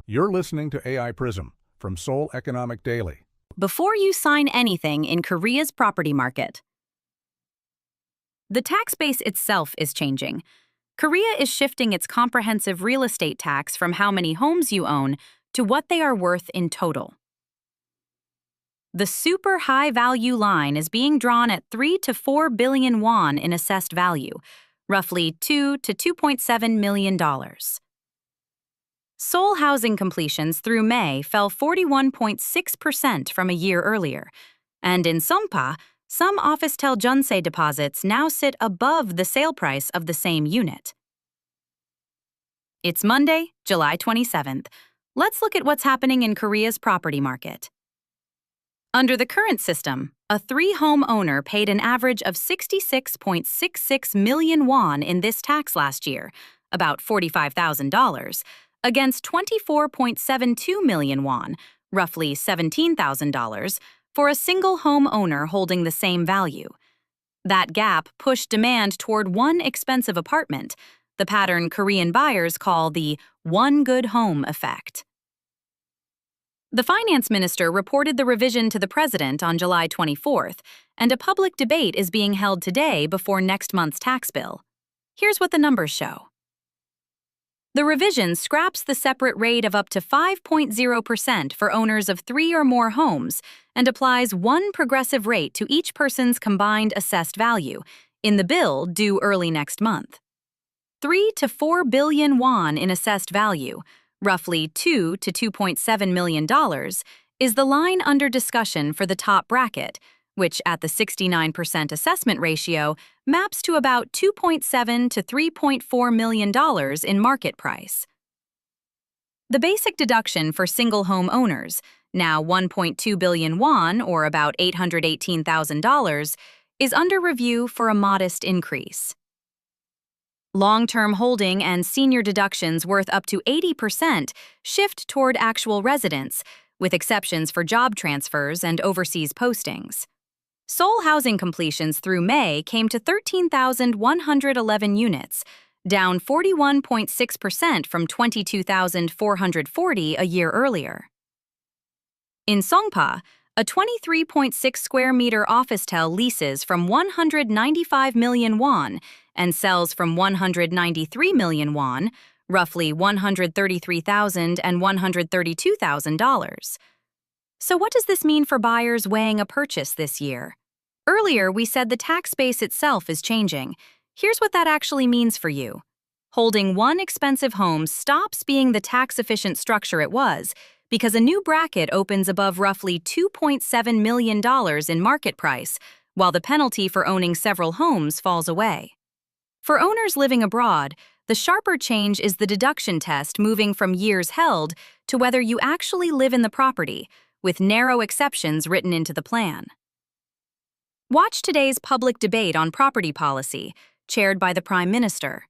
You're listening to AI Prism from Seoul Economic Daily. Before you sign anything in Korea's property market. The tax base itself is changing. Korea is shifting its comprehensive real estate tax from how many homes you own to what they are worth in total. The super high value line is being drawn at 3 to 4 billion won in assessed value, roughly $2 to $2.7 million. Seoul housing completions through May fell 41.6% from a year earlier, and in Songpa, some Officetel Jeonse deposits now sit above the sale price of the same unit. It's Monday, July 27th. Let's look at what's happening in Korea's property market. Under the current system, a three-home owner paid an average of 66.66 million won in this tax last year, about $45,000, against 24.72 million won, roughly $17,000, for a single home owner holding the same value. That gap pushed demand toward one expensive apartment, the pattern Korean buyers call the one good home effect. The finance minister reported the revision to the president on July 24th, and a public debate is being held today before next month's tax bill. Here's what the numbers show. The revision scraps the separate rate of up to 5.0% for owners of 3 or more homes and applies one progressive rate to each person's combined assessed value, in the bill due early next month. 3 to 4 billion won in assessed value, roughly $2 to $2.7 million, is the line under discussion for the top bracket, which at the 69% assessment ratio maps to about $2.7 to $3.4 million in market price. The basic deduction for single-home owners, now 1.2 billion won or about $818,000, is under review for a modest increase. Long-term holding and senior deductions worth up to 80% shift toward actual residence, with exceptions for job transfers and overseas postings. Seoul housing completions through May came to 13,111 units, down 41.6% from 22,440 a year earlier. In Songpa, a 23.6 square meter Officetel leases from 195 million won and sells from 193 million won, roughly $133,000 and $132,000. So what does this mean for buyers weighing a purchase this year? Earlier, we said the tax base itself is changing. Here's what that actually means for you. Holding one expensive home stops being the tax-efficient structure it was because a new bracket opens above roughly $2.7 million in market price, while the penalty for owning several homes falls away. For owners living abroad, the sharper change is the deduction test moving from years held to whether you actually live in the property, with narrow exceptions written into the plan. Watch today's public debate on property policy, chaired by the Prime Minister.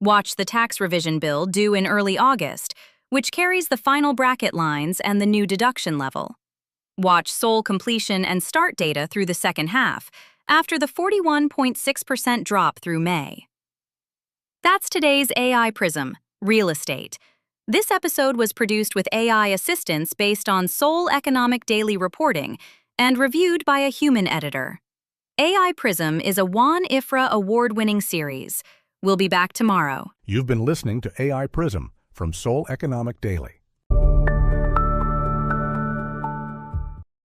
Watch the tax revision bill due in early August, which carries the final bracket lines and the new deduction level. Watch Seoul completion and start data through the second half, after the 41.6% drop through May. That's today's AI Prism, Real Estate. This episode was produced with AI assistance based on Seoul Economic Daily reporting and reviewed by a human editor. AI Prism is a Won IFRA award-winning series. We'll be back tomorrow. You've been listening to AI Prism from Seoul Economic Daily.